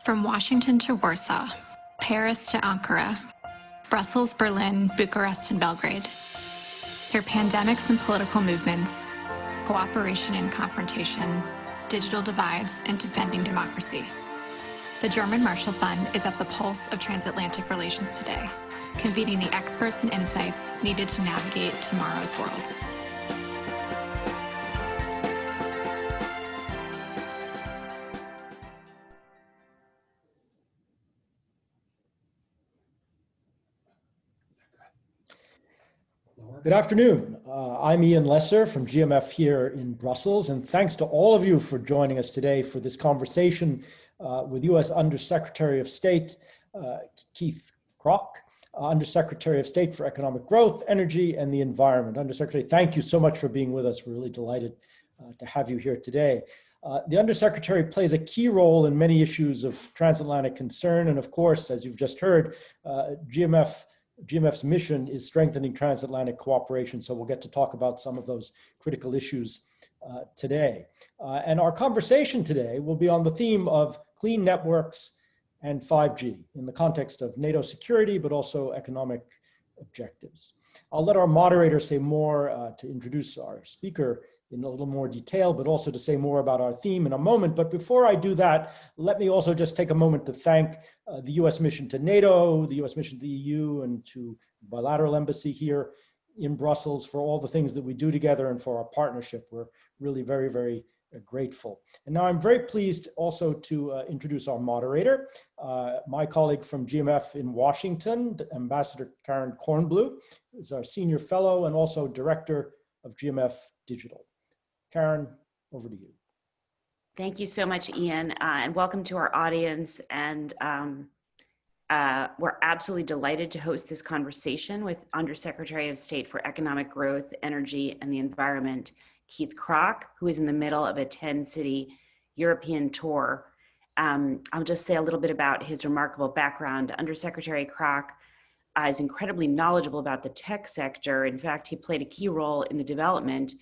From Washington to Warsaw, Paris to Ankara, Brussels, Berlin, Bucharest, and Belgrade. Through pandemics and political movements, cooperation and confrontation, digital divides, and defending democracy. The German Marshall Fund is at the pulse of transatlantic relations today, convening the experts and insights needed to navigate tomorrow's world. Good afternoon. I'm Ian Lesser from GMF here in Brussels, and thanks to all of you for joining us today for this conversation with U.S. Undersecretary of State Keith Krach, Undersecretary of State for Economic Growth, Energy, and the Environment. Undersecretary, thank you so much for being with us. We're really delighted to have you here today. The Undersecretary plays a key role in many issues of transatlantic concern, and of course, as you've just heard, GMF's mission is strengthening transatlantic cooperation, so we'll get to talk about some of those critical issues today. And our conversation today will be on the theme of clean networks and 5G in the context of NATO security, but also economic objectives. I'll let our moderator say more to introduce our speaker in a little more detail, but also to say more about our theme in a moment. But before I do that, let me also just take a moment to thank the US mission to NATO, the US mission to the EU, and to bilateral embassy here in Brussels for all the things that we do together and for our partnership. We're really very, very grateful. And now I'm very pleased also to introduce our moderator, my colleague from GMF in Washington, Ambassador Karen Kornbluh, is our senior fellow and also director of GMF Digital. Karen, over to you. Thank you so much, Ian, and welcome to our audience. And we're absolutely delighted to host this conversation with Undersecretary of State for Economic Growth, Energy, and the Environment, Keith Krach, who is in the middle of a 10-city European tour. I'll just say a little bit about his remarkable background. Undersecretary Krach is incredibly knowledgeable about the tech sector. In fact, he played a key role in the development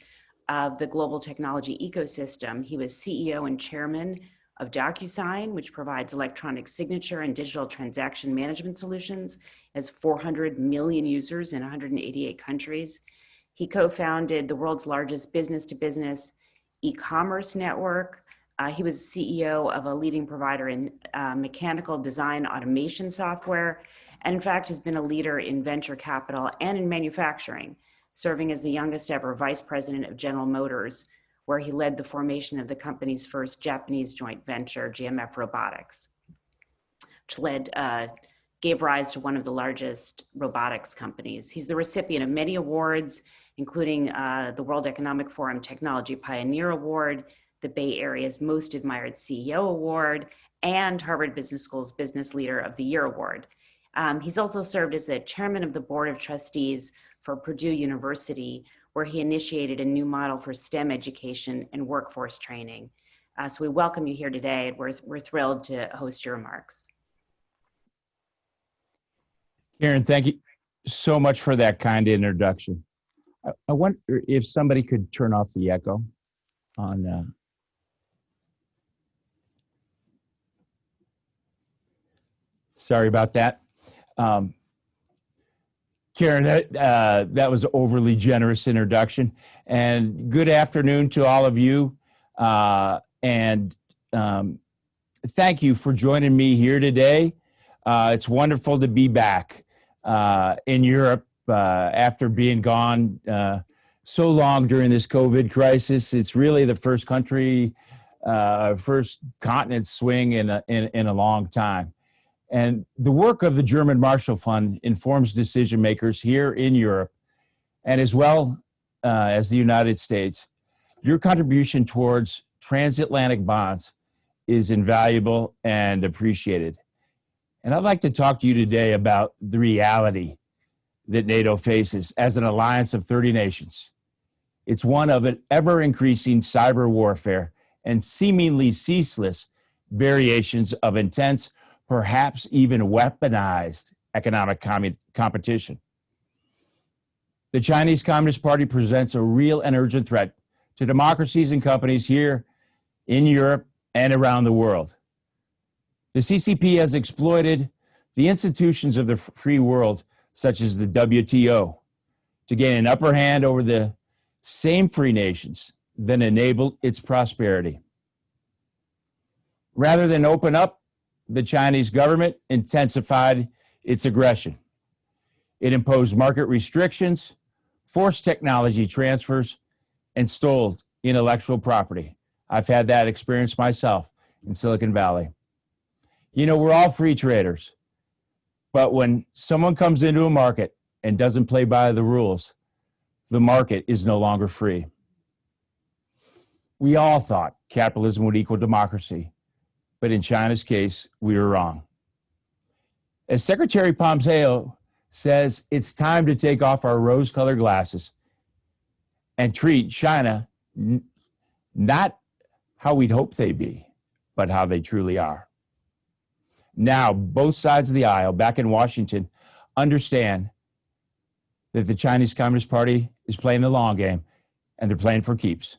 of the global technology ecosystem. He was CEO and chairman of DocuSign, which provides electronic signature and digital transaction management solutions, has 400 million users in 188 countries. He co-founded the world's largest business-to-business e-commerce network. He was CEO of a leading provider in mechanical design automation software, and in fact has been a leader in venture capital and in manufacturing, serving as the youngest ever vice president of General Motors, where he led the formation of the company's first Japanese joint venture, GMF Robotics, which gave rise to one of the largest robotics companies. He's the recipient of many awards, including the World Economic Forum Technology Pioneer Award, the Bay Area's Most Admired CEO Award, and Harvard Business School's Business Leader of the Year Award. He's also served as the chairman of the board of trustees for Purdue University, where he initiated a new model for STEM education and workforce training. So we welcome you here today. We're thrilled to host your remarks. Karen, thank you so much for that kind introduction. I wonder if somebody could turn off the echo on. Sorry about that. Karen, that was an overly generous introduction. And good afternoon to all of you. And thank you for joining me here today. It's wonderful to be back in Europe after being gone so long during this COVID crisis. It's really the first country, first continent swing in a long time. And the work of the German Marshall Fund informs decision makers here in Europe and as well as the United States. Your contribution towards transatlantic bonds is invaluable and appreciated. And I'd like to talk to you today about the reality that NATO faces as an alliance of 30 nations. It's one of an ever-increasing cyber warfare and seemingly ceaseless variations of intense, perhaps even weaponized economic competition. The Chinese Communist Party presents a real and urgent threat to democracies and companies here in Europe and around the world. The CCP has exploited the institutions of the free world, such as the WTO, to gain an upper hand over the same free nations that enable its prosperity. Rather than open up, the Chinese government intensified its aggression. It imposed market restrictions, forced technology transfers, and stole intellectual property. I've had that experience myself in Silicon Valley. You know, we're all free traders, but when someone comes into a market and doesn't play by the rules, the market is no longer free. We all thought capitalism would equal democracy, but in China's case, we were wrong. As Secretary Pompeo says, it's time to take off our rose-colored glasses and treat China not how we'd hope they be, but how they truly are. Now, both sides of the aisle back in Washington understand that the Chinese Communist Party is playing the long game, and they're playing for keeps.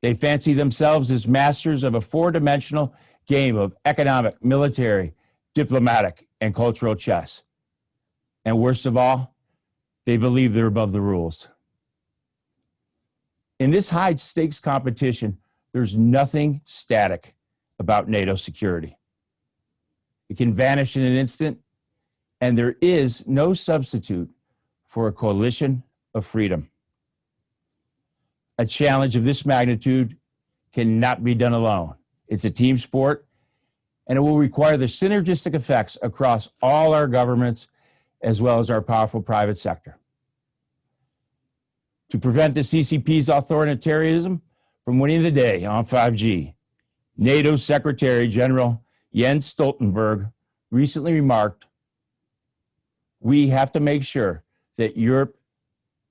They fancy themselves as masters of a four-dimensional game of economic, military, diplomatic, and cultural chess. And worst of all, they believe they're above the rules. In this high-stakes competition, there's nothing static about NATO security. It can vanish in an instant, and there is no substitute for a coalition of freedom. A challenge of this magnitude cannot be done alone. It's a team sport, and it will require the synergistic effects across all our governments as well as our powerful private sector. To prevent the CCP's authoritarianism from winning the day on 5G, NATO Secretary General Jens Stoltenberg recently remarked, "We have to make sure that Europe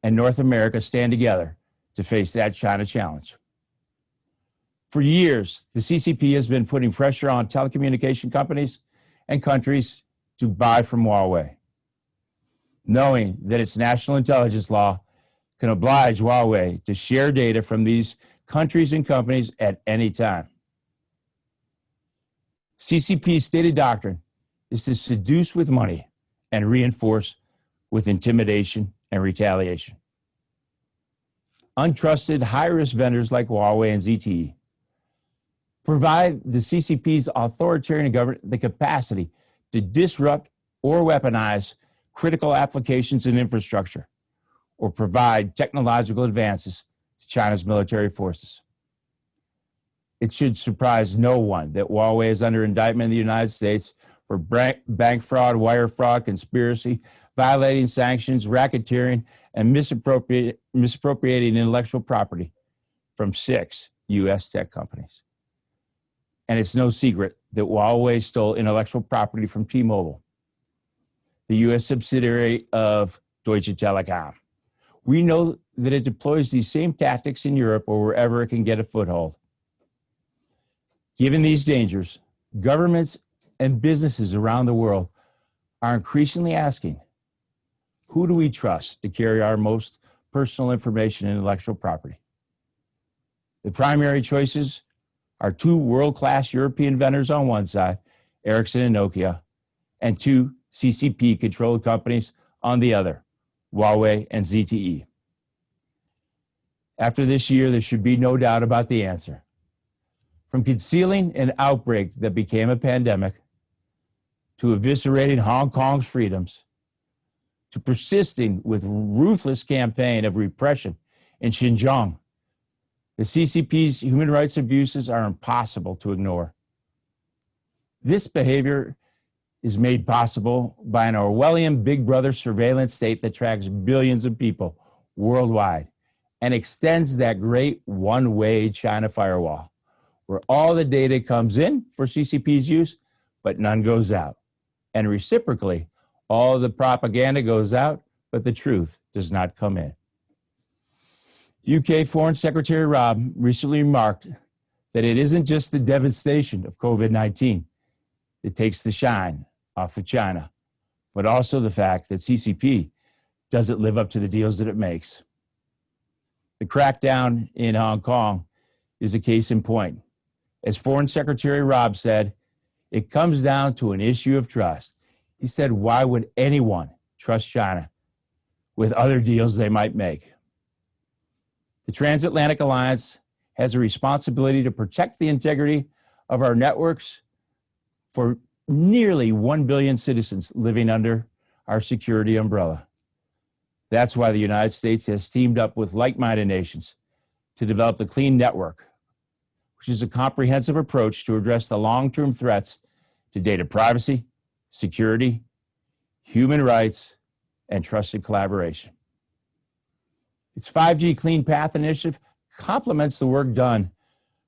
and North America stand together to face that China challenge." For years, the CCP has been putting pressure on telecommunication companies and countries to buy from Huawei, knowing that its national intelligence law can oblige Huawei to share data from these countries and companies at any time. CCP's stated doctrine is to seduce with money and reinforce with intimidation and retaliation. Untrusted, high-risk vendors like Huawei and ZTE provide the CCP's authoritarian government the capacity to disrupt or weaponize critical applications and infrastructure, or provide technological advances to China's military forces. It should surprise no one that Huawei is under indictment in the United States for bank fraud, wire fraud, conspiracy, violating sanctions, racketeering, and misappropriating intellectual property from 6 U.S. tech companies. And it's no secret that Huawei stole intellectual property from T-Mobile, the U.S. subsidiary of Deutsche Telekom. We know that it deploys these same tactics in Europe or wherever it can get a foothold. Given these dangers, governments and businesses around the world are increasingly asking, who do we trust to carry our most personal information and intellectual property? The primary choices are 2 world-class European vendors on one side, Ericsson and Nokia, and 2 CCP-controlled companies on the other, Huawei and ZTE. After this year, there should be no doubt about the answer. From concealing an outbreak that became a pandemic, to eviscerating Hong Kong's freedoms, to persisting with ruthless campaign of repression in Xinjiang, the CCP's human rights abuses are impossible to ignore. This behavior is made possible by an Orwellian Big Brother surveillance state that tracks billions of people worldwide and extends that great one-way China firewall, where all the data comes in for CCP's use, but none goes out. And reciprocally, all the propaganda goes out, but the truth does not come in. UK Foreign Secretary Rob recently remarked that it isn't just the devastation of COVID-19 that takes the shine off of China, but also the fact that CCP doesn't live up to the deals that it makes. The crackdown in Hong Kong is a case in point. As Foreign Secretary Rob said, It comes down to an issue of trust. He said, why would anyone trust China with other deals they might make? The Transatlantic Alliance has a responsibility to protect the integrity of our networks for nearly 1 billion citizens living under our security umbrella. That's why the United States has teamed up with like-minded nations to develop the Clean Network, which is a comprehensive approach to address the long-term threats to data privacy, security, human rights, and trusted collaboration. Its 5G Clean Path initiative complements the work done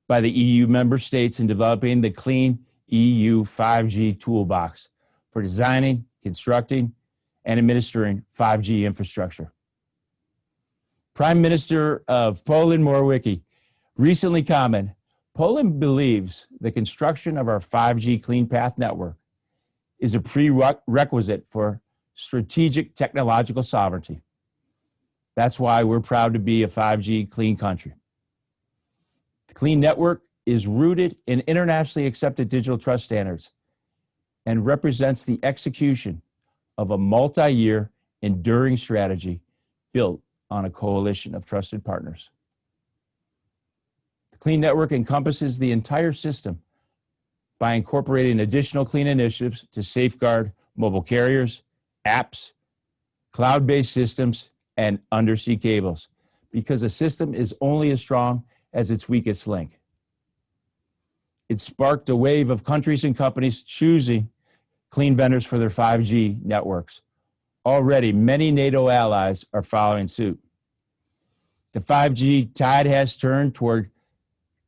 by the EU member states in developing the Clean EU 5G Toolbox for designing, constructing, and administering 5G infrastructure. Prime Minister of Poland, Morawiecki, recently commented, Poland believes the construction of our 5G Clean Path network is a prerequisite for strategic technological sovereignty. That's why we're proud to be a 5G clean country. The Clean Network is rooted in internationally accepted digital trust standards and represents the execution of a multi-year enduring strategy built on a coalition of trusted partners. The Clean Network encompasses the entire system by incorporating additional clean initiatives to safeguard mobile carriers, apps, cloud-based systems, and undersea cables, because a system is only as strong as its weakest link. It sparked a wave of countries and companies choosing clean vendors for their 5G networks. Already, many NATO allies are following suit. The 5G tide has turned toward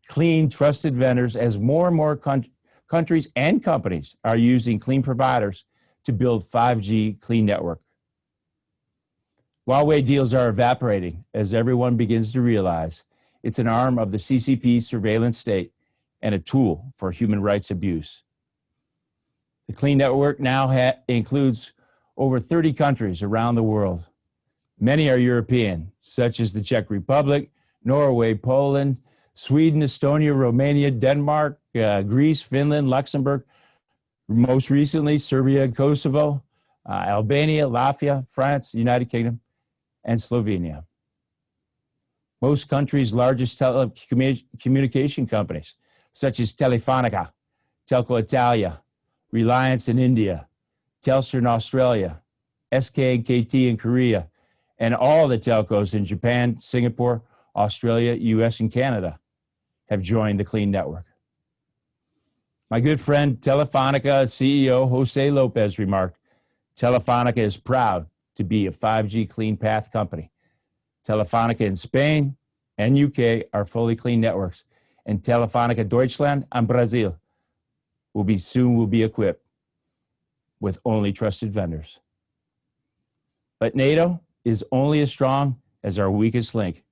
clean, trusted vendors as more and more countries and companies are using clean providers to build 5G clean network. Huawei deals are evaporating as everyone begins to realize it's an arm of the CCP surveillance state and a tool for human rights abuse. The Clean Network now includes over 30 countries around the world. Many are European, such as the Czech Republic, Norway, Poland, Sweden, Estonia, Romania, Denmark, Greece, Finland, Luxembourg, most recently Serbia and Kosovo, Albania, Latvia, France, United Kingdom, and Slovenia. Most countries' largest telecommunication companies, such as Telefonica, Telco Italia, Reliance in India, Telstra in Australia, SK and KT in Korea, and all the telcos in Japan, Singapore, Australia, US, and Canada have joined the Clean Network. My good friend Telefonica CEO Jose Lopez remarked, Telefonica is proud to be a 5G Clean Path company. Telefonica in Spain and UK are fully clean networks, and Telefonica Deutschland and Brazil will be equipped with only trusted vendors. But NATO is only as strong as our weakest link.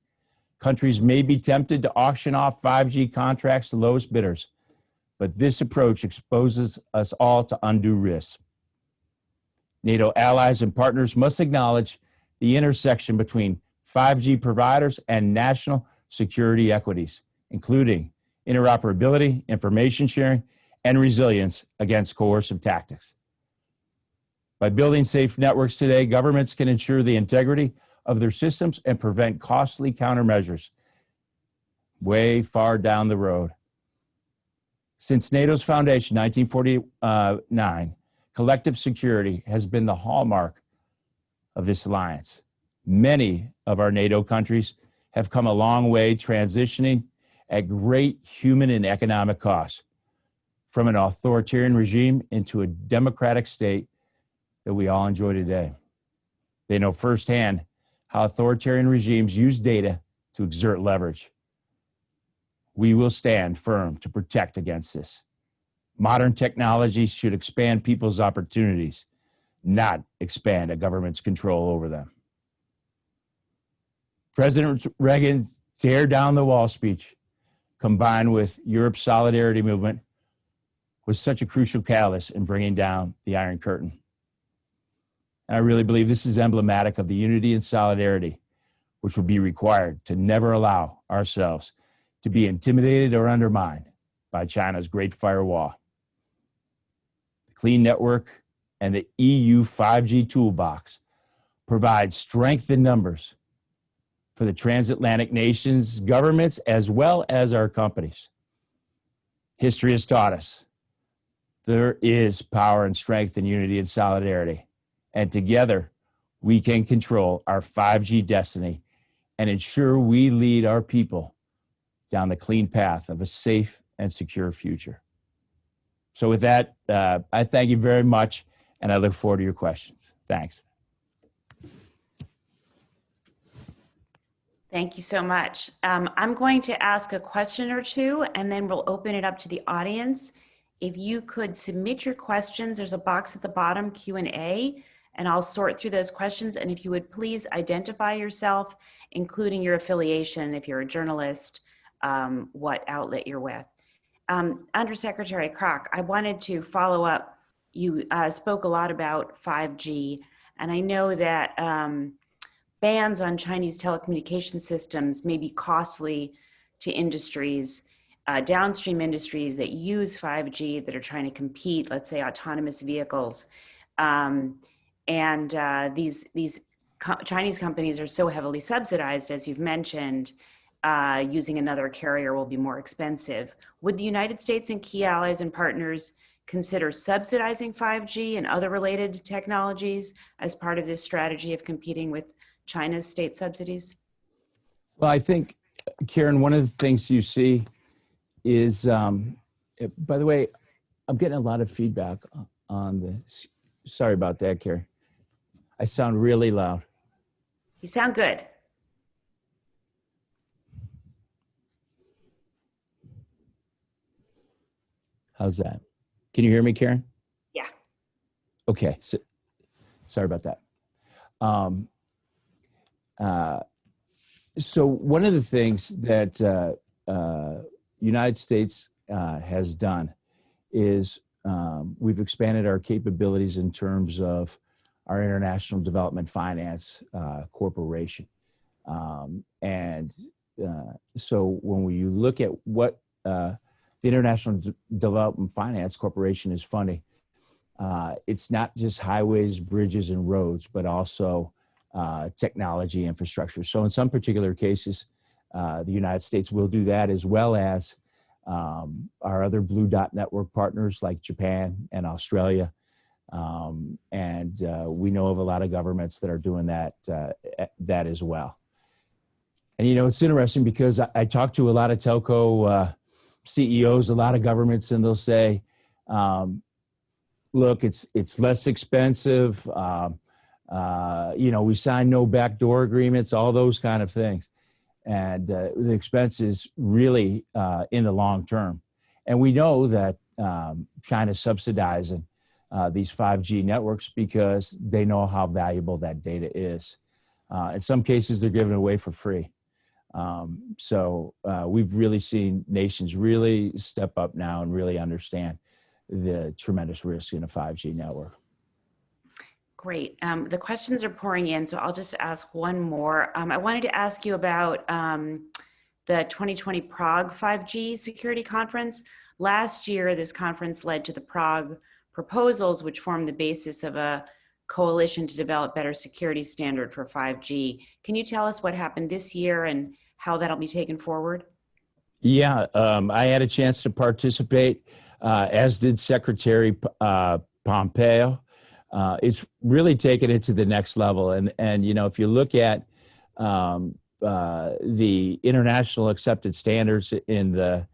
Countries may be tempted to auction off 5G contracts to lowest bidders, but this approach exposes us all to undue risks. NATO allies and partners must acknowledge the intersection between 5G providers and national security equities, including interoperability, information sharing, and resilience against coercive tactics. By building safe networks today, governments can ensure the integrity of their systems and prevent costly countermeasures way far down the road. Since NATO's foundation, 1949, collective security has been the hallmark of this alliance. Many of our NATO countries have come a long way, transitioning at great human and economic cost from an authoritarian regime into a democratic state that we all enjoy today. They know firsthand how authoritarian regimes use data to exert leverage. We will stand firm to protect against this. Modern technologies should expand people's opportunities, not expand a government's control over them. President Reagan's tear down the wall speech, combined with Europe's solidarity movement, was such a crucial catalyst in bringing down the Iron Curtain. And I really believe this is emblematic of the unity and solidarity which will be required to never allow ourselves to be intimidated or undermined by China's Great Firewall. Clean Network and the EU 5G toolbox provide strength in numbers for the transatlantic nations, governments, as well as our companies. History has taught us there is power and strength in unity and solidarity, and together we can control our 5G destiny and ensure we lead our people down the clean path of a safe and secure future. So with that, I thank you very much, and I look forward to your questions. Thanks. Thank you so much. I'm going to ask a question or two, and then we'll open it up to the audience. If you could submit your questions, there's a box at the bottom, Q&A, and I'll sort through those questions. And if you would please identify yourself, including your affiliation, if you're a journalist, what outlet you're with. Undersecretary Krach, I wanted to follow up. You spoke a lot about 5G, and I know that bans on Chinese telecommunication systems may be costly to industries, downstream industries that use 5G that are trying to compete, let's say autonomous vehicles. These Chinese companies are so heavily subsidized, as you've mentioned, using another carrier will be more expensive. Would the United States and key allies and partners consider subsidizing 5G and other related technologies as part of this strategy of competing with China's state subsidies? Well, I think, Karen, one of the things you see is, by the way, I'm getting a lot of feedback on this. Sorry about that, Karen. I sound really loud. You sound good. How's that? Can you hear me, Karen? Yeah. Okay. So, sorry about that. So one of the things that United States has done is we've expanded our capabilities in terms of our International Development Finance Corporation. So when you look at what the International Development Finance Corporation is funding, it's not just highways, bridges, and roads, but also technology infrastructure. So in some particular cases, the United States will do that, as well as our other Blue Dot Network partners like Japan and Australia. We know of a lot of governments that are doing that as well. And, you know, it's interesting because I talk to a lot of telco CEOs, a lot of governments, and they'll say, look, it's less expensive. You know, we sign no backdoor agreements, all those kind of things. And the expense is really in the long term. And we know that China's subsidizing these 5G networks because they know how valuable that data is. In some cases, they're giving it away for free. So we've really seen nations really step up now and really understand the tremendous risk in a 5G network. Great. The questions are pouring in, so I'll just ask one more. I wanted to ask you about the 2020 Prague 5G Security Conference. Last year, this conference led to the Prague Proposals, which formed the basis of a coalition to develop better security standard for 5G. Can you tell us what happened this year and how that'll be taken forward? Yeah, I had a chance to participate, as did Secretary Pompeo. It's really taken it to the next level. And you know, if you look at the international accepted standards in the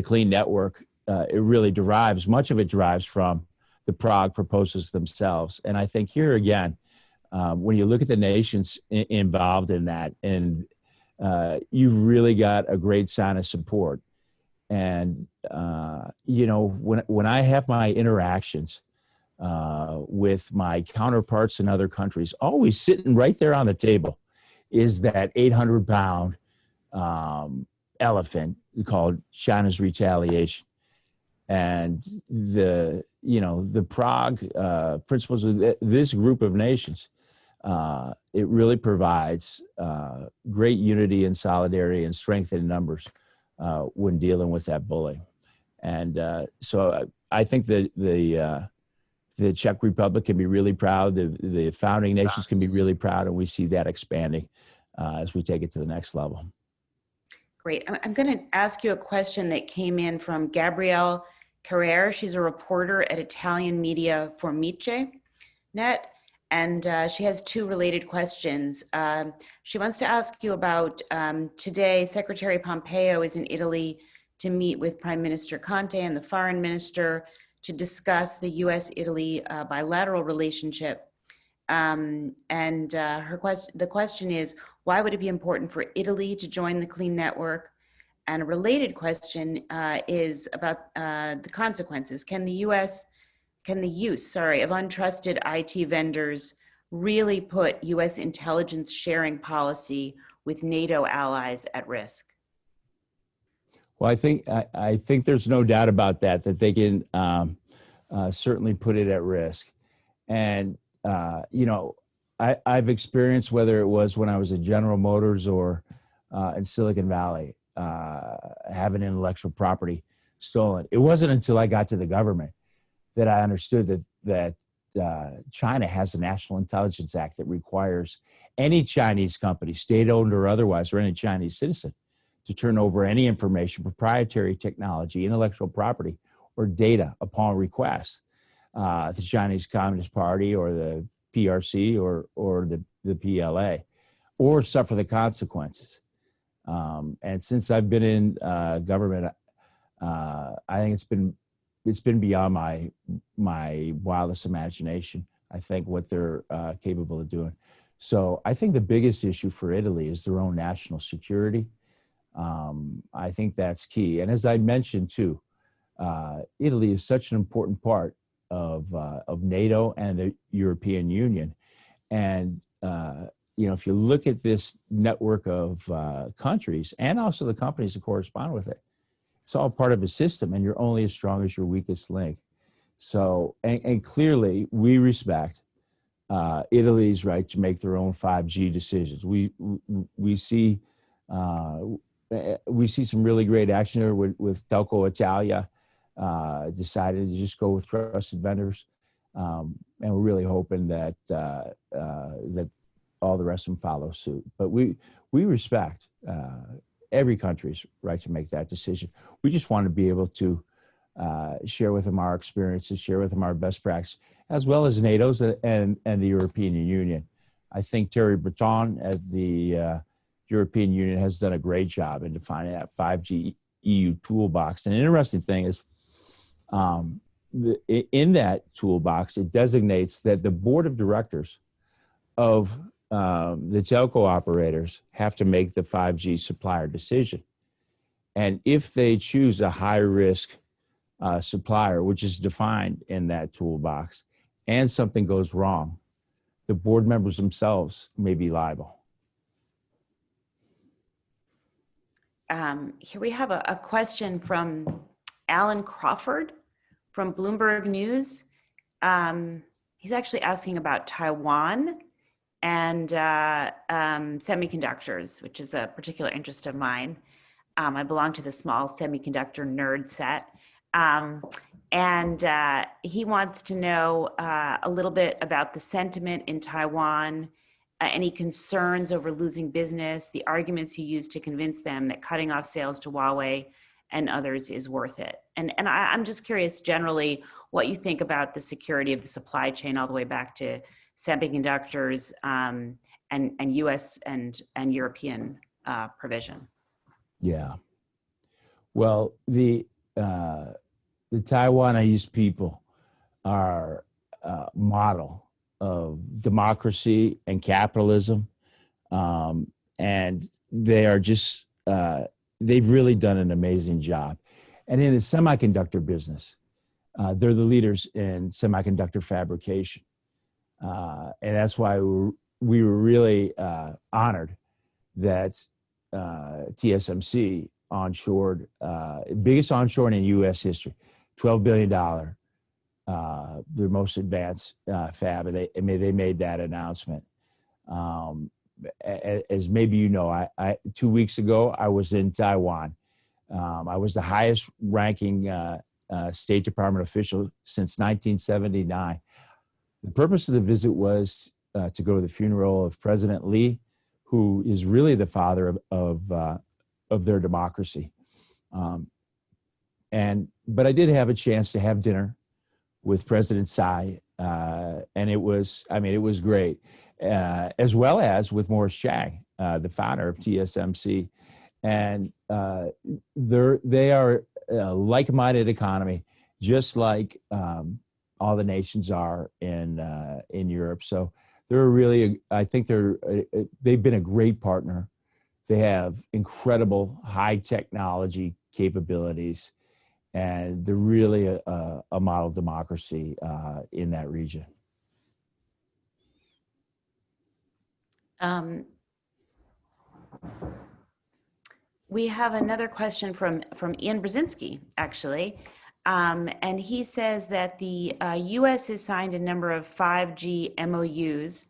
Clean Network, it really derives, much of it derives from the Prague Proposals themselves. And I think here again, when you look at the nations involved in that, and you've really got a great sign of support. And you know, when I have my interactions with my counterparts in other countries, always sitting right there on the table is that 800-pound elephant called China's retaliation. And the Prague principles of this group of nations, it really provides great unity and solidarity and strength in numbers when dealing with that bullying. And so I think that the Czech Republic can be really proud. The founding nations can be really proud, and we see that expanding as we take it to the next level. Great. I'm going to ask you a question that came in from Gabrielle Carrere. She's a reporter at Italian media Formice Net, and she has two related questions. She wants to ask you about today, Secretary Pompeo is in Italy to meet with Prime Minister Conte and the foreign minister to discuss the U.S.-Italy bilateral relationship. The question is, why would it be important for Italy to join the Clean Network? And a related question is about the consequences. Can the use of untrusted IT vendors really put U.S. intelligence sharing policy with NATO allies at risk? Well, I think there's no doubt about that they can certainly put it at risk. And, I've experienced, whether it was when I was at General Motors or in Silicon Valley, having intellectual property stolen. It wasn't until I got to the government that I understood that China has a National Intelligence Act that requires any Chinese company, state-owned or otherwise, or any Chinese citizen, to turn over any information, proprietary technology, intellectual property, or data upon request. The Chinese Communist Party or the PRC or the PLA, or suffer the consequences. And since I've been in government, I think it's been beyond my wildest imagination. I think what they're capable of doing. So I think the biggest issue for Italy is their own national security. I think that's key. And as I mentioned too, Italy is such an important part of NATO and the European Union. And, if you look at this network of countries and also the companies that correspond with it, it's all part of a system, and you're only as strong as your weakest link. So, and clearly we respect Italy's right to make their own 5G decisions. We see some really great action there with Telco Italia. Decided to just go with trusted vendors, and we're really hoping that that all the rest of them follow suit. But we respect every country's right to make that decision. We just want to be able to share with them our experiences, share with them our best practice, as well as NATO's and the European Union. I think Thierry Breton at the European Union has done a great job in defining that 5G EU toolbox. And an interesting thing is, in that toolbox, it designates that the board of directors of the telco operators have to make the 5G supplier decision. And if they choose a high-risk supplier, which is defined in that toolbox, and something goes wrong, the board members themselves may be liable. Here we have a question from Alan Crawford from Bloomberg News. He's actually asking about Taiwan and semiconductors, which is a particular interest of mine. I belong to the small semiconductor nerd set. And he wants to know a little bit about the sentiment in Taiwan, any concerns over losing business, the arguments you use to convince them that cutting off sales to Huawei and others is worth it. And I'm just curious generally what you think about the security of the supply chain all the way back to semiconductors and US and European provision. Yeah. Well, the Taiwanese people are a model of democracy and capitalism. And they are just, they've really done an amazing job. And in the semiconductor business, they're the leaders in semiconductor fabrication. And that's why we were really honored that TSMC onshored, biggest onshoring in U.S. history, $12 billion, their most advanced fab, and they made that announcement. As maybe you know, I 2 weeks ago, I was in Taiwan. I was the highest ranking State Department official since 1979. The purpose of the visit was to go to the funeral of President Lee, who is really the father of their democracy. But I did have a chance to have dinner with President Tsai, and it was great, as well as with Morris Chang, the founder of TSMC. And they are a like-minded economy, just like all the nations are in Europe. So they're really, I think they've been a great partner. They have incredible high technology capabilities, and they're really a model democracy in that region. We have another question from Ian Brzezinski, actually. And he says that the U.S. has signed a number of 5G MOUs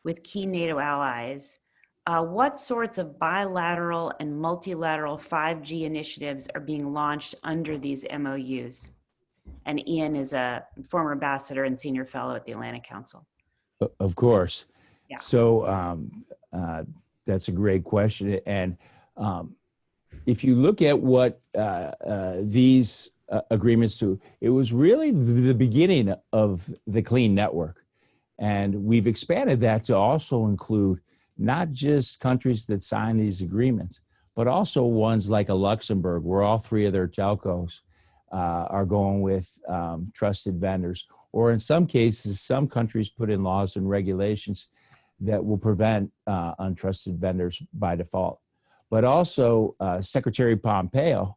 with key NATO allies. What sorts of bilateral and multilateral 5G initiatives are being launched under these MOUs? And Ian is a former ambassador and senior fellow at the Atlantic Council. Of course. Yeah. So that's a great question. And if you look at what these agreements do, it was really the beginning of the Clean Network. And we've expanded that to also include not just countries that sign these agreements, but also ones like a Luxembourg, where all three of their telcos are going with trusted vendors. Or in some cases, some countries put in laws and regulations that will prevent untrusted vendors by default. But also, Secretary Pompeo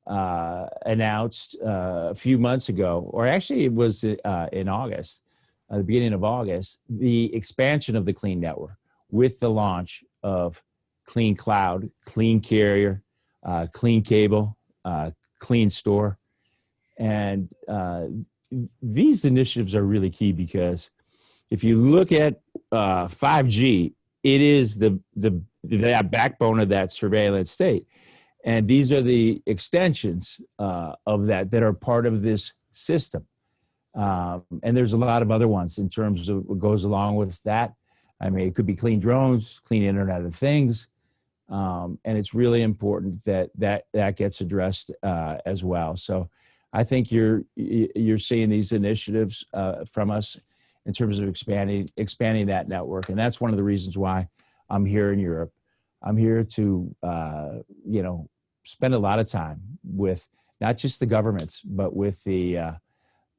announced a few months ago, or actually it was in August, the beginning of August, the expansion of the Clean Network with the launch of Clean Cloud, Clean Carrier, Clean Cable, Clean Store. And these initiatives are really key because if you look at 5G, it is that backbone of that surveillance state. And these are the extensions of that are part of this system. And there's a lot of other ones in terms of what goes along with that. I mean, it could be clean drones, clean Internet of Things. And it's really important that gets addressed as well. So I think you're seeing these initiatives from us in terms of expanding that network. And that's one of the reasons why I'm here in Europe. I'm here to, spend a lot of time with not just the governments, but with the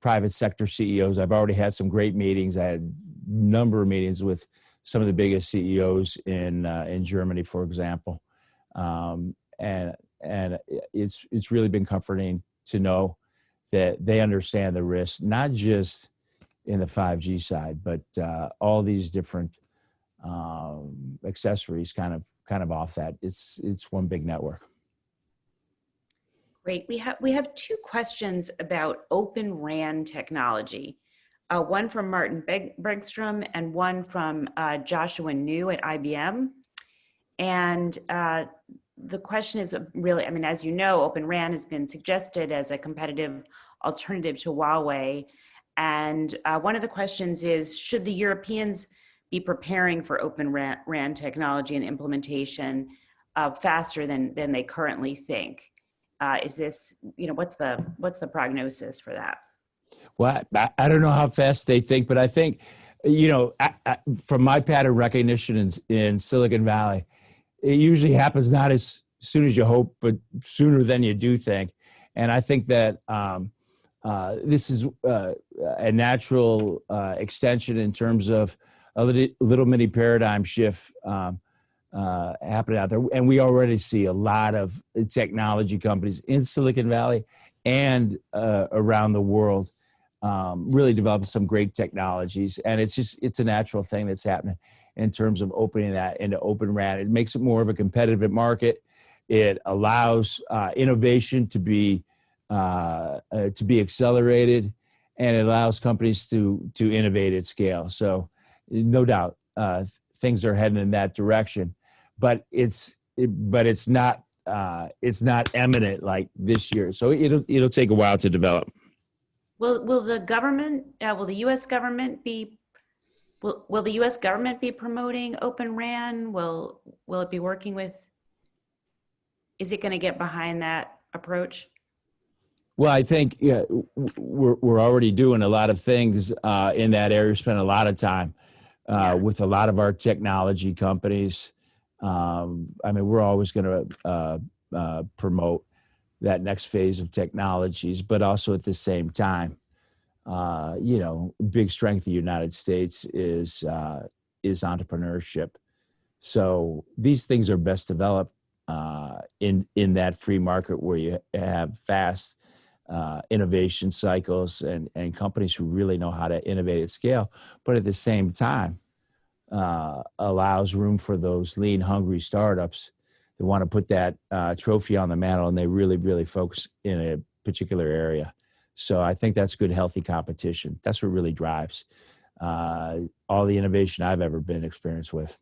private sector CEOs. I've already had some great meetings. I had a number of meetings with some of the biggest CEOs in Germany, for example. And it's really been comforting to know that they understand the risks, not just in the 5G side, but all these different accessories kind of off that. It's one big network. Great. We have two questions about Open RAN technology. One from Martin Bergstrom and one from Joshua New at IBM. And the question is really, as you know, Open RAN has been suggested as a competitive alternative to Huawei. And one of the questions is, should the Europeans be preparing for Open RAN technology and implementation faster than they currently think? Is this, what's the prognosis for that? Well, I don't know how fast they think, but I think, from my pattern recognition in Silicon Valley, it usually happens not as soon as you hope, but sooner than you do think. And I think that this is a natural extension in terms of a little mini paradigm shift happening out there. And we already see a lot of technology companies in Silicon Valley and around the world really developing some great technologies. And it's a natural thing that's happening in terms of opening that into Open RAN. It makes it more of a competitive market. It allows innovation to be accelerated, and it allows companies to innovate at scale. So no doubt things are heading in that direction, but it's not not imminent like this year. So it'll take a while to develop. Will the government, will the U.S. government be, will the U.S. government be promoting Open RAN? Will it be working with, is it going to get behind that approach? Well, I think we're already doing a lot of things in that area. We spend a lot of time with a lot of our technology companies. I mean, we're always going to promote that next phase of technologies, but also at the same time, big strength of the United States is entrepreneurship. So these things are best developed in that free market where you have fast innovation cycles and companies who really know how to innovate at scale, but at the same time allows room for those lean, hungry startups that want to put that trophy on the mantle, and they really, really focus in a particular area. So I think that's good, healthy competition. That's what really drives all the innovation I've ever been experienced with.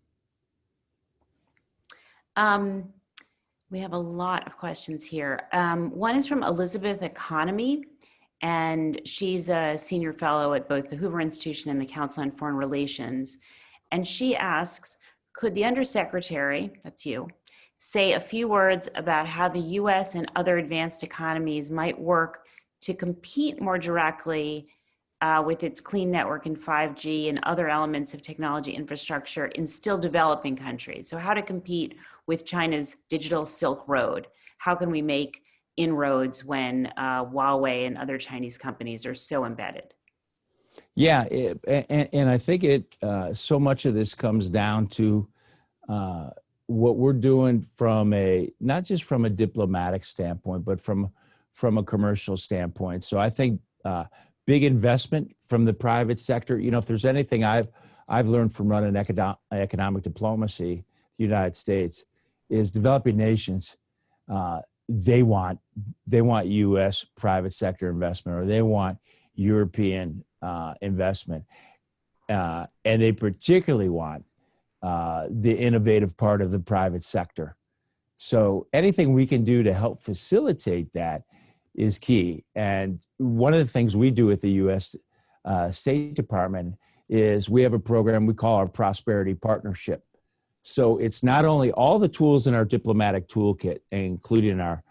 We have a lot of questions here. One is from Elizabeth Economy, and she's a senior fellow at both the Hoover Institution and the Council on Foreign Relations. And she asks, could the Undersecretary, that's you, say a few words about how the US and other advanced economies might work to compete more directly with its clean network and 5G and other elements of technology infrastructure in still developing countries? So how to compete with China's digital Silk Road? How can we make inroads when Huawei and other Chinese companies are so embedded? Yeah, and I think so much of this comes down to what we're doing from not just from a diplomatic standpoint, but from a commercial standpoint. So I think big investment from the private sector. If there's anything I've learned from running economic diplomacy, the United States, is developing nations. They want U.S. private sector investment, or they want European investment, and they particularly want the innovative part of the private sector. So anything we can do to help facilitate that is key. And one of the things we do at the U.S. State Department is we have a program we call our Prosperity Partnership. So it's not only all the tools in our diplomatic toolkit, including our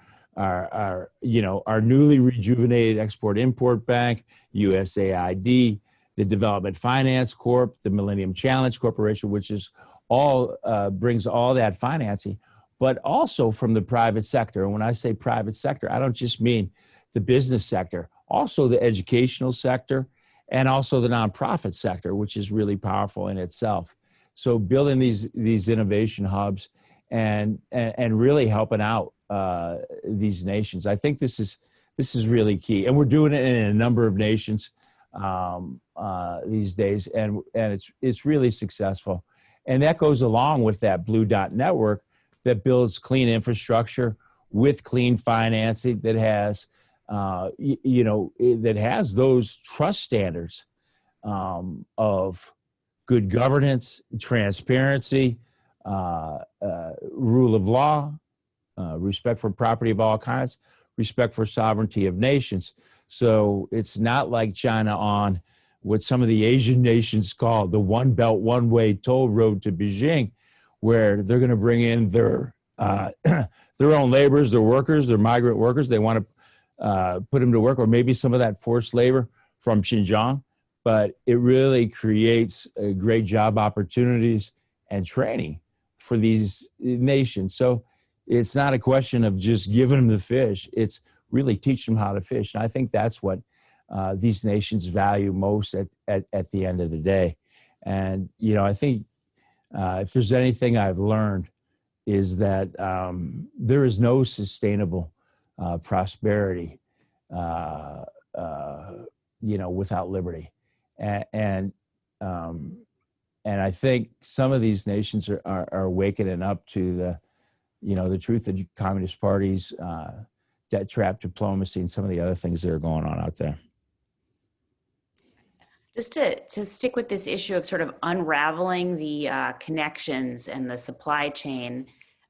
newly rejuvenated Export-Import Bank, USAID, the Development Finance Corp, the Millennium Challenge Corporation, which is all brings all that financing, but also from the private sector. And when I say private sector, I don't just mean the business sector, also the educational sector, and also the nonprofit sector, which is really powerful in itself. So building these innovation hubs and really helping out these nations, I think this is really key. And we're doing it in a number of nations these days, and it's really successful. And that goes along with that Blue Dot network that builds clean infrastructure with clean financing that has that has those trust standards of good governance, transparency, rule of law, respect for property of all kinds, respect for sovereignty of nations. So it's not like China on what some of the Asian nations call the One Belt, One Way toll road to Beijing, where they're going to bring in their own laborers, their workers, their migrant workers. They want to put them to work, or maybe some of that forced labor from Xinjiang. But it really creates great job opportunities and training for these nations. So it's not a question of just giving them the fish. It's really teaching them how to fish. And I think that's what these nations value most at the end of the day. And, I think if there's anything I've learned is that there is no sustainable prosperity, without liberty. And I think some of these nations are waking up to the truth of communist parties, debt trap diplomacy, and some of the other things that are going on out there. Just to stick with this issue of sort of unraveling the connections and the supply chain,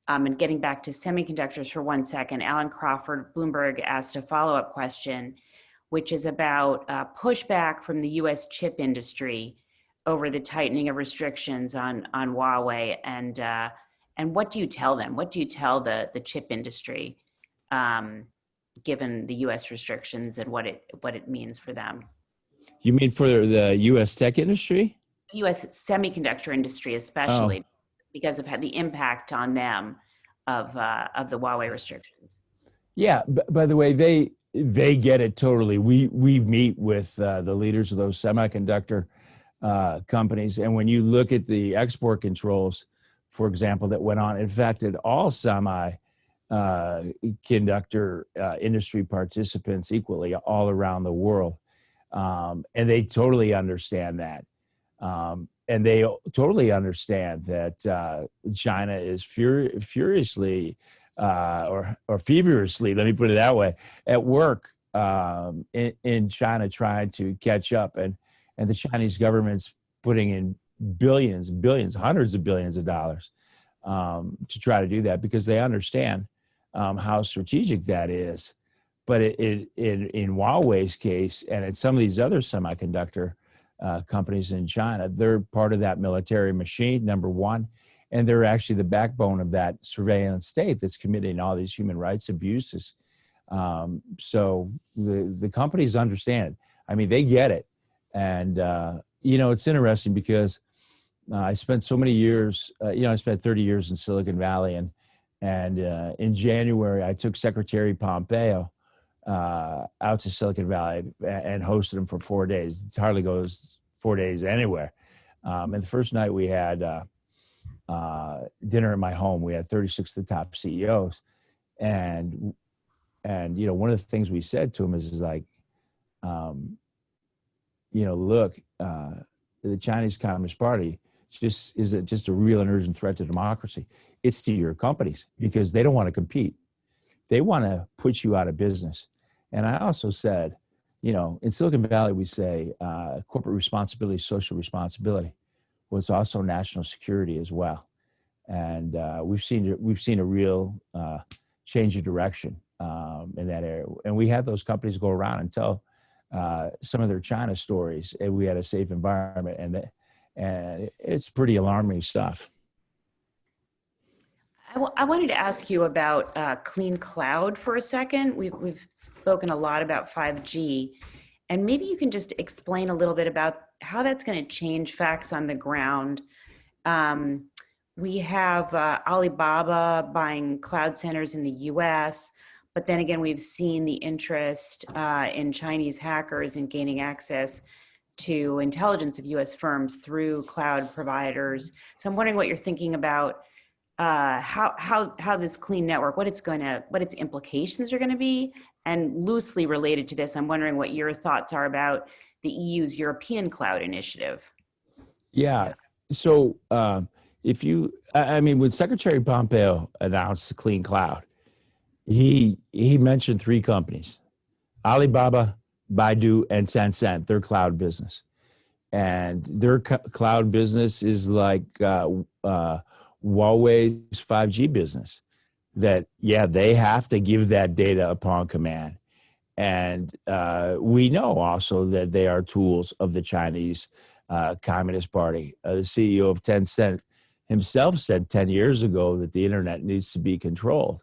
And getting back to semiconductors for 1 second, Alan Crawford, Bloomberg, asked a follow-up question, which is about pushback from the US chip industry over the tightening of restrictions on Huawei. And what do you tell them? What do you tell the chip industry, given the US restrictions and what it means for them? You mean for the U.S. tech industry? US semiconductor industry, especially because of the impact on them of the Huawei restrictions. Yeah. By the way, they get it totally. We meet with the leaders of those semiconductor companies, and when you look at the export controls, for example, that went on, it affected all semiconductor industry participants equally all around the world, and they totally understand that. And they totally understand that China is furiously or feverishly, let me put it that way, at work in China trying to catch up. And the Chinese government's putting in billions, hundreds of billions of dollars to try to do that because they understand how strategic that is. But in Huawei's case, and in some of these other semiconductor companies in China, they're part of that military machine, number one, and they're actually the backbone of that surveillance state that's committing all these human rights abuses. So the companies understand. I mean, they get it. And, it's interesting because I spent so many years, I spent 30 years in Silicon Valley, and in January, I took Secretary Pompeo out to Silicon Valley and hosted him for 4 days. It hardly goes 4 days anywhere. And the first night we had dinner at my home. We had 36 of the top CEOs. And one of the things we said to him is like, look, the Chinese Communist Party isn't just a real and urgent threat to democracy. It's to your companies because they don't want to compete. They want to put you out of business. And I also said, in Silicon Valley, we say corporate responsibility, social responsibility. Well, it's also national security as well. And we've seen a real change of direction in that area. And we had those companies go around and tell some of their China stories, and we had a safe environment, and it's pretty alarming stuff. I wanted to ask you about clean cloud for a second. We've spoken a lot about 5G, and maybe you can just explain a little bit about how that's going to change facts on the ground. We have Alibaba buying cloud centers in the US, but then again, we've seen the interest in Chinese hackers in gaining access to intelligence of US firms through cloud providers. So I'm wondering what you're thinking about how this clean network, what its implications are going to be, and loosely related to this, I'm wondering what your thoughts are about the EU's European Cloud Initiative. Yeah. So when Secretary Pompeo announced the clean cloud, he mentioned three companies: Alibaba, Baidu, and Tencent, their cloud business. And their cloud business is like Huawei's 5G business, that, they have to give that data upon command. And we know also that they are tools of the Chinese Communist Party. The CEO of Tencent himself said 10 years ago that the internet needs to be controlled.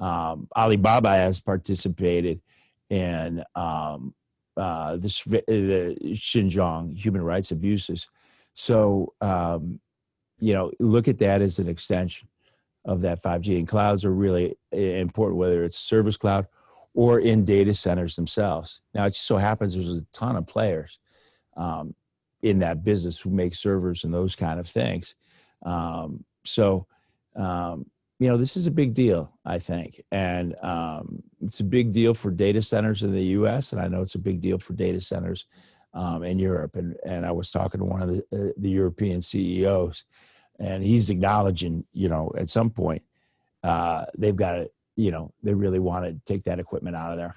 Alibaba has participated in the Xinjiang human rights abuses. So, look at that as an extension of that 5G. And clouds are really important, whether it's service cloud or in data centers themselves. Now, it just so happens there's a ton of players in that business who make servers and those kind of things. This is a big deal, I think. And it's a big deal for data centers in the US, and I know it's a big deal for data centers in Europe. And I was talking to one of the European CEOs, and he's acknowledging, at some point, they've got to, they really want to take that equipment out of there.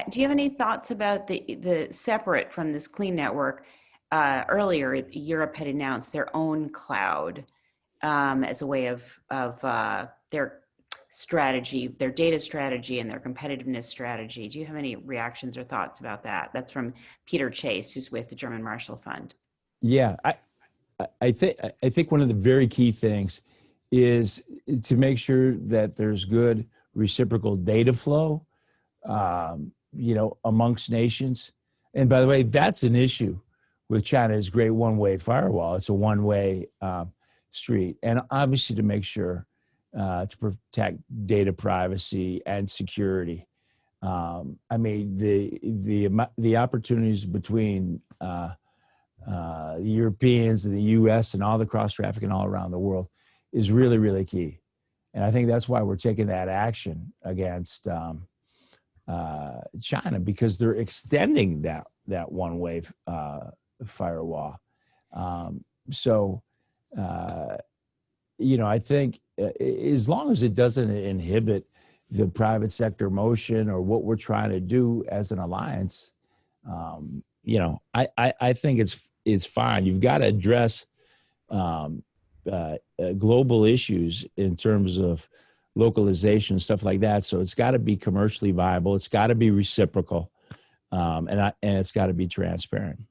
Do you have any thoughts about the separate from this clean network? Earlier, Europe had announced their own cloud. as a way of their strategy, their data strategy and their competitiveness strategy. Do you have any reactions or thoughts about that? That's from Peter Chase, who's with the German Marshall Fund. Yeah, I think one of the very key things is to make sure that there's good reciprocal data flow, amongst nations. And by the way, that's an issue with China's great one-way firewall. It's a one-way street, and obviously to make sure to protect data privacy and security. I mean, the opportunities between the Europeans and the U.S. and all the cross trafficking all around the world is really, really key. And I think that's why we're taking that action against China, because they're extending that one-way firewall. I think as long as it doesn't inhibit the private sector motion or what we're trying to do as an alliance, I think it's fine. You've got to address global issues in terms of localization, stuff like that. So it's got to be commercially viable. It's got to be reciprocal, and it's got to be transparent.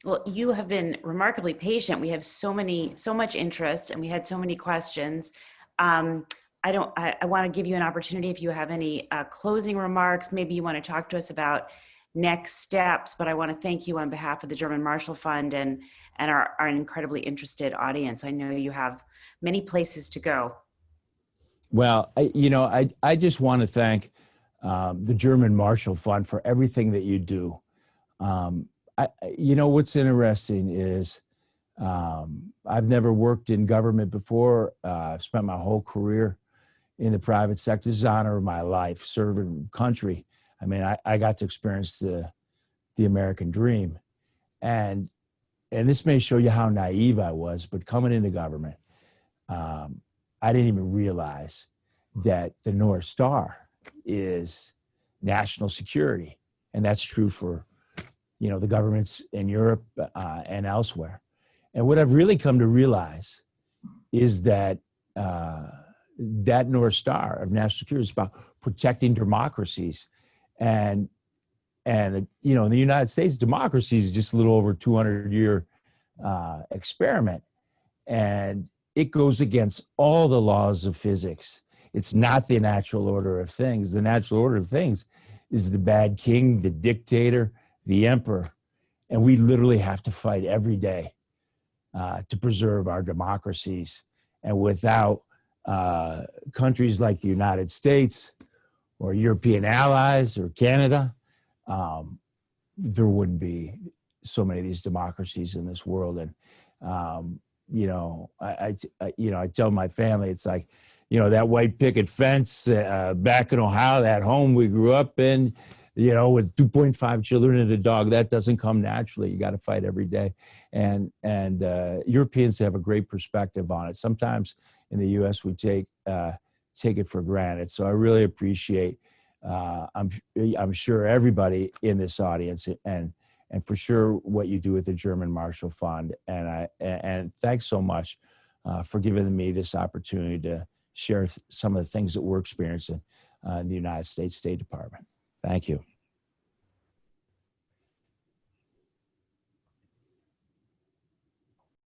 Well, you have been remarkably patient. We have so much interest, and we had so many questions. I want to give you an opportunity if you have any closing remarks. Maybe you want to talk to us about next steps, but I want to thank you on behalf of the German Marshall Fund and our incredibly interested audience. I know you have many places to go. Well, I just want to thank the German Marshall Fund for everything that you do. What's interesting is I've never worked in government before. I've spent my whole career in the private sector. This is the honor of my life, serving country. I mean, I got to experience the American dream. And this may show you how naive I was, but coming into government, I didn't even realize that the North Star is national security. And that's true for, the governments in Europe and elsewhere. And what I've really come to realize is that that North Star of national security is about protecting democracies. And in the United States, democracy is just a little over 200-year experiment. And it goes against all the laws of physics. It's not the natural order of things. The natural order of things is the bad king, the dictator, the emperor. And we literally have to fight every day to preserve our democracies. And without countries like the United States or European allies or Canada, there wouldn't be so many of these democracies in this world. And, I tell my family, it's like, that white picket fence back in Ohio, that home we grew up in, with 2.5 children and a dog, that doesn't come naturally. You got to fight every day. And Europeans have a great perspective on it. Sometimes in the U.S. we take it for granted. So I really appreciate, I'm sure everybody in this audience and for sure what you do with the German Marshall Fund. And thanks so much for giving me this opportunity to share some of the things that we're experiencing in the United States State Department. Thank you.